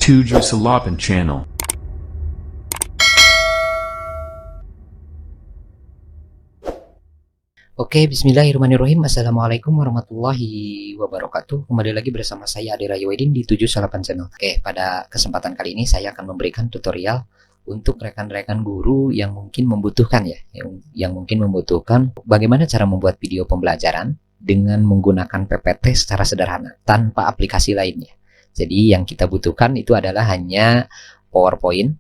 Tujuh Salapan Channel. Oke, bismillahirrahmanirrahim. Assalamualaikum warahmatullahi wabarakatuh. Kembali lagi bersama saya Ade Rayuwaidin di 78 Channel. Oke, pada kesempatan kali ini saya akan memberikan tutorial untuk rekan-rekan guru yang mungkin membutuhkan yang mungkin membutuhkan bagaimana cara membuat video pembelajaran dengan menggunakan PPT secara sederhana tanpa aplikasi lainnya. Jadi yang kita butuhkan itu adalah hanya PowerPoint,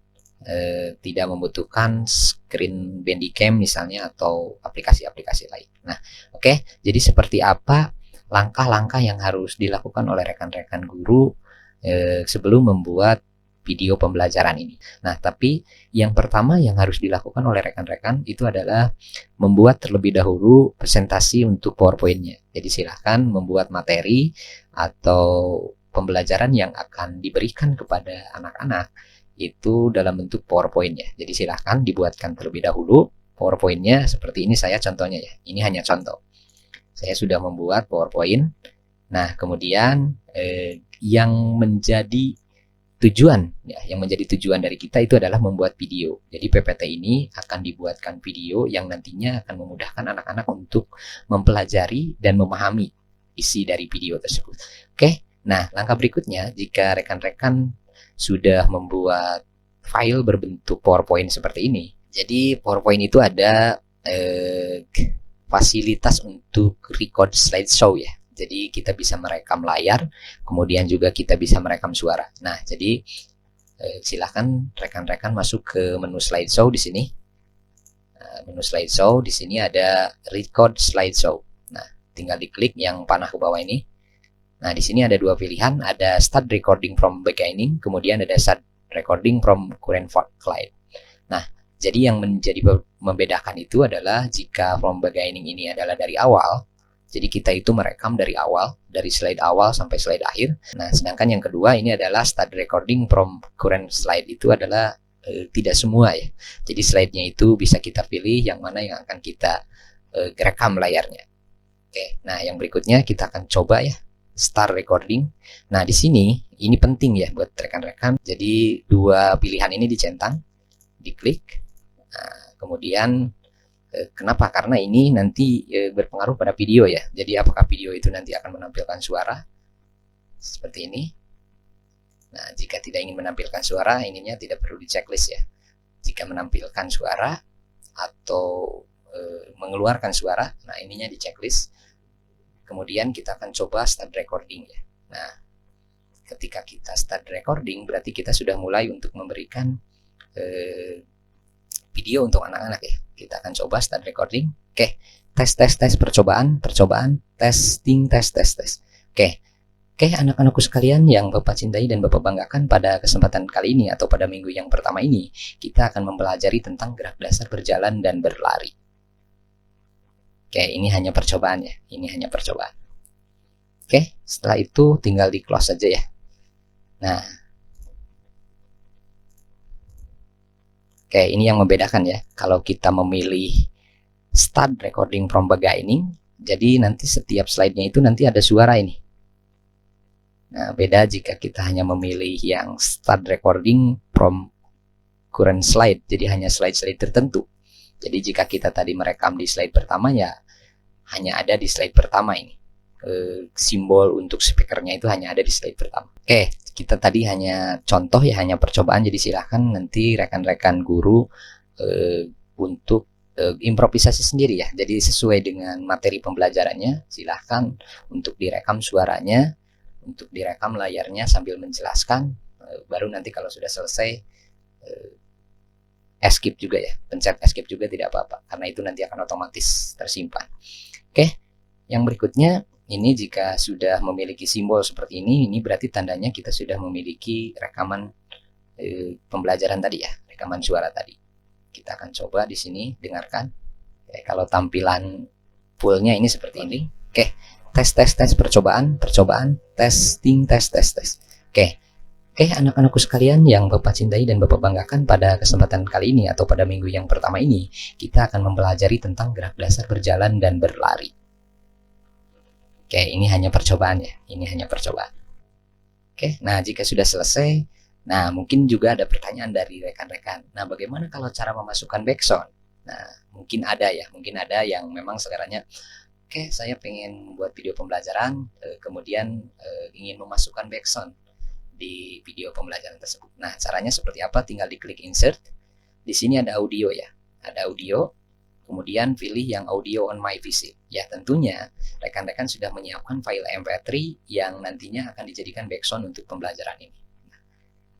tidak membutuhkan screen Bandicam misalnya atau aplikasi-aplikasi lain. Nah, oke, jadi seperti apa langkah-langkah yang harus dilakukan oleh rekan-rekan guru sebelum membuat video pembelajaran ini. Nah, tapi yang pertama yang harus dilakukan oleh rekan-rekan itu adalah membuat terlebih dahulu presentasi untuk PowerPoint-nya. Jadi silahkan membuat materi atau pembelajaran yang akan diberikan kepada anak-anak itu dalam bentuk PowerPoint-nya. Jadi silahkan dibuatkan terlebih dahulu PowerPoint-nya seperti ini, saya contohnya ya. Ini hanya contoh. Saya sudah membuat PowerPoint. Nah, kemudian yang menjadi tujuan dari kita itu adalah membuat video. Jadi PPT ini akan dibuatkan video yang nantinya akan memudahkan anak-anak untuk mempelajari dan memahami isi dari video tersebut. Oke. Nah, langkah berikutnya jika rekan-rekan sudah membuat file berbentuk PowerPoint seperti ini. Jadi PowerPoint itu ada fasilitas untuk record slideshow ya. Jadi kita bisa merekam layar, kemudian juga kita bisa merekam suara. Nah, jadi silahkan rekan-rekan masuk ke menu slideshow di sini. Menu slideshow di sini ada record slideshow. Nah, tinggal diklik yang panah ke bawah ini. Nah, di sini ada dua pilihan, ada start recording from beginning, kemudian ada start recording from current slide. Nah, jadi yang menjadi membedakan itu adalah jika from beginning ini adalah dari awal, jadi kita itu merekam dari awal, dari slide awal sampai slide akhir. Nah, sedangkan yang kedua ini adalah start recording from current slide, itu adalah tidak semua ya. Jadi slide-nya itu bisa kita pilih yang mana yang akan kita rekam layarnya. Oke, nah yang berikutnya kita akan coba ya. Start recording. Nah, di sini ini penting ya buat rekan-rekan. Jadi dua pilihan ini dicentang, diklik. Nah, kemudian kenapa? Karena ini nanti berpengaruh pada video ya. Jadi apakah video itu nanti akan menampilkan suara seperti ini. Nah, jika tidak ingin menampilkan suara, ininya tidak perlu di checklist ya. Jika menampilkan suara atau mengeluarkan suara, nah ininya di checklist. Kemudian kita akan coba start recording ya. Nah, ketika kita start recording berarti kita sudah mulai untuk memberikan video untuk anak-anak ya. Kita akan coba start recording. Oke, tes percobaan, testing, tes. Oke, anak-anakku sekalian yang Bapak cintai dan Bapak banggakan, pada kesempatan kali ini atau pada minggu yang pertama ini kita akan mempelajari tentang gerak dasar berjalan dan berlari. Oke, ini hanya percobaan ya. Ini hanya percobaan. Oke, setelah itu tinggal di close saja ya. Nah, oke, ini yang membedakan ya. Kalau kita memilih start recording from beginning, jadi nanti setiap slide-nya itu nanti ada suara ini. Nah, beda jika kita hanya memilih yang start recording from current slide, jadi hanya slide-slide tertentu. Jadi jika kita tadi merekam di slide pertama ya hanya ada di slide pertama ini. Simbol untuk speakernya itu hanya ada di slide pertama. Oke, kita tadi hanya contoh ya, hanya percobaan. Jadi silahkan nanti rekan-rekan guru untuk improvisasi sendiri ya. Jadi sesuai dengan materi pembelajarannya, silahkan untuk direkam suaranya, untuk direkam layarnya sambil menjelaskan. Baru nanti kalau sudah selesai escape juga ya, pencet escape juga tidak apa-apa, karena itu nanti akan otomatis tersimpan. Oke, yang berikutnya ini jika sudah memiliki simbol seperti ini berarti tandanya kita sudah memiliki rekaman pembelajaran tadi ya, rekaman suara tadi. Kita akan coba di sini dengarkan. Oke, kalau tampilan fullnya ini seperti ini. Oke, tes percobaan, testing, tes. Oke, anak-anakku sekalian yang Bapak cintai dan Bapak banggakan, pada kesempatan kali ini atau pada minggu yang pertama ini kita akan mempelajari tentang gerak dasar berjalan dan berlari. Oke, ini hanya percobaan ya. Ini hanya percobaan. Oke, nah jika sudah selesai, Nah, mungkin juga ada pertanyaan dari rekan-rekan. Nah, bagaimana kalau cara memasukkan background? Nah, mungkin ada yang memang sekarangnya, oke, saya pengen buat video pembelajaran, kemudian ingin memasukkan background di video pembelajaran tersebut. Nah, caranya seperti apa? Tinggal diklik insert. Di sini ada audio ya. Ada audio, kemudian pilih yang audio on my PC. Ya, tentunya rekan-rekan sudah menyiapkan file MP3 yang nantinya akan dijadikan background untuk pembelajaran ini. Nah,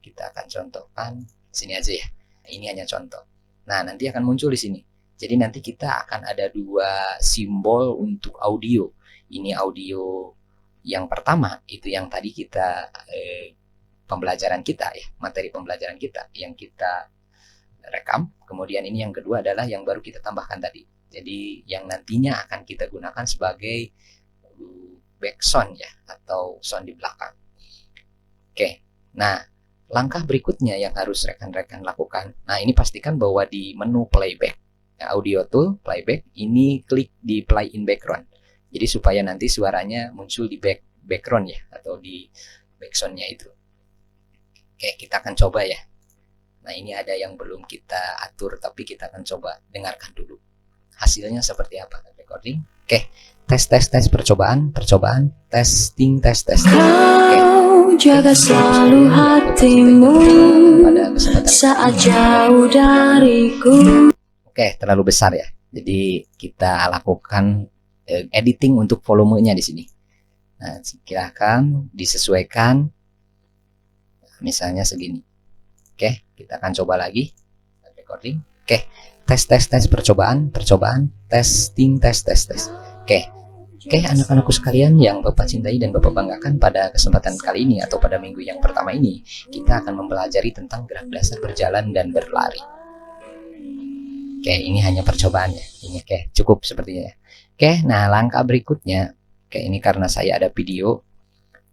kita akan contohkan sini aja ya. Ini hanya contoh. Nah, nanti akan muncul di sini. Jadi nanti kita akan ada dua simbol untuk audio. Ini audio yang pertama, itu yang tadi kita pembelajaran kita ya, materi pembelajaran kita yang kita rekam. Kemudian ini yang kedua adalah yang baru kita tambahkan tadi. Jadi yang nantinya akan kita gunakan sebagai background ya, atau sound di belakang. Oke, nah langkah berikutnya yang harus rekan-rekan lakukan. Nah, ini pastikan bahwa di menu playback, audio tool playback, ini klik di play in background. Jadi supaya nanti suaranya muncul di background ya, atau di backsoundnya itu. Oke, kita akan coba ya. Nah, ini ada yang belum kita atur, tapi kita akan coba dengarkan dulu. Hasilnya seperti apa? Recording. Oke, tes percobaan, testing. Oke. Jaga selalu hatimu saat jauh dariku. Oke, terlalu besar ya. Jadi kita lakukan editing untuk volumenya di sini. Nah, silakan disesuaikan. Misalnya segini. Oke, kita akan coba lagi. Recording. Oke, tes percobaan, testing. Oke, anak-anakku sekalian yang Bapak cintai dan Bapak banggakan, pada kesempatan kali ini atau pada minggu yang pertama ini, kita akan mempelajari tentang gerak dasar berjalan dan berlari. Oke, ini hanya percobaannya. Ini oke, cukup sepertinya. Oke, nah langkah berikutnya, oke, ini karena saya ada video,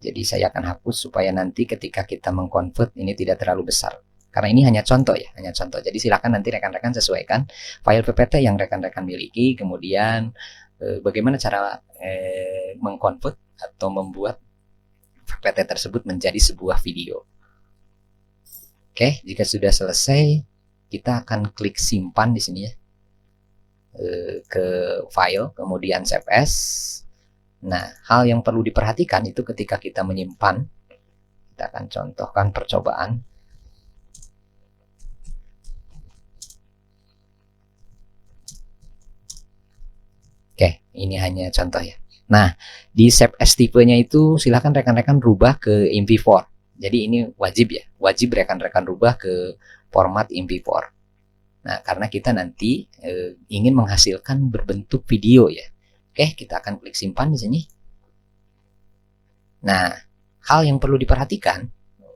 jadi saya akan hapus supaya nanti ketika kita mengconvert ini tidak terlalu besar. Karena ini hanya contoh ya, hanya contoh. Jadi silakan nanti rekan-rekan sesuaikan file PPT yang rekan-rekan miliki, kemudian bagaimana cara mengconvert atau membuat PPT tersebut menjadi sebuah video. Oke, jika sudah selesai, kita akan klik simpan di sini ya, ke file, kemudian save as. Nah, hal yang perlu diperhatikan itu ketika kita menyimpan, kita akan contohkan percobaan. Oke, ini hanya contoh ya. Nah, di save as tipenya itu silakan rekan-rekan rubah ke MP4. Jadi ini wajib ya, wajib rekan-rekan rubah ke format MP4. Nah, karena kita nanti ingin menghasilkan berbentuk video ya. Oke, kita akan klik simpan di sini. Nah, hal yang perlu diperhatikan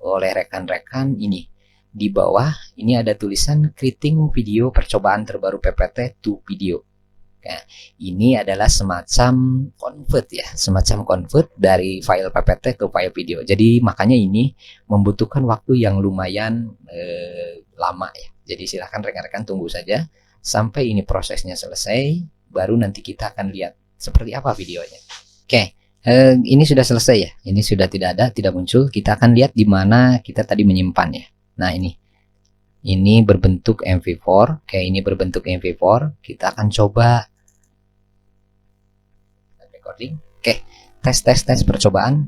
oleh rekan-rekan ini, di bawah ini ada tulisan creating video percobaan terbaru PPT to video. Nah, ini adalah semacam convert ya, semacam convert dari file PPT ke file video. Jadi makanya ini membutuhkan waktu yang lumayan lama ya. Jadi silahkan rekan-rekan tunggu saja sampai ini prosesnya selesai, baru nanti kita akan lihat seperti apa videonya. Oke, ini sudah selesai ya. Ini sudah tidak muncul. Kita akan lihat di mana kita tadi menyimpannya. Nah, ini berbentuk MP4. Oke, ini berbentuk MP4. Kita akan coba recording. Oke, tes percobaan,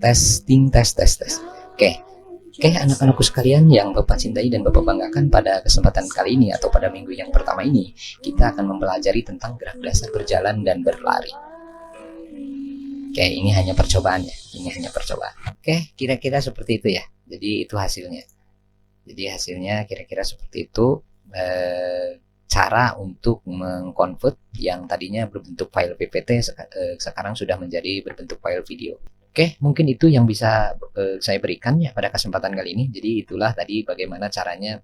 testing. Oke, anak-anakku sekalian yang Bapak cintai dan Bapak banggakan, pada kesempatan kali ini atau pada minggu yang pertama ini, kita akan mempelajari tentang gerak dasar berjalan dan berlari. Oke, ini hanya percobaannya. Ini hanya percobaan. Oke, kira-kira seperti itu ya. Jadi itu hasilnya. Jadi hasilnya kira-kira seperti itu. Cara untuk mengconvert yang tadinya berbentuk file PPT sekarang sudah menjadi berbentuk file video. Oke, mungkin itu yang bisa saya berikan ya pada kesempatan kali ini. Jadi itulah tadi bagaimana caranya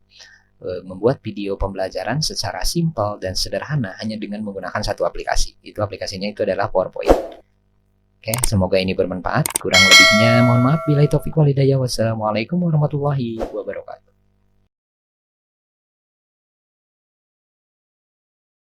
membuat video pembelajaran secara simpel dan sederhana hanya dengan menggunakan satu aplikasi. Itu aplikasinya itu adalah PowerPoint. Oke, semoga ini bermanfaat. Kurang lebihnya mohon maaf. Billahi taufiq wal hidayah. Wassalamualaikum warahmatullahi wabarakatuh.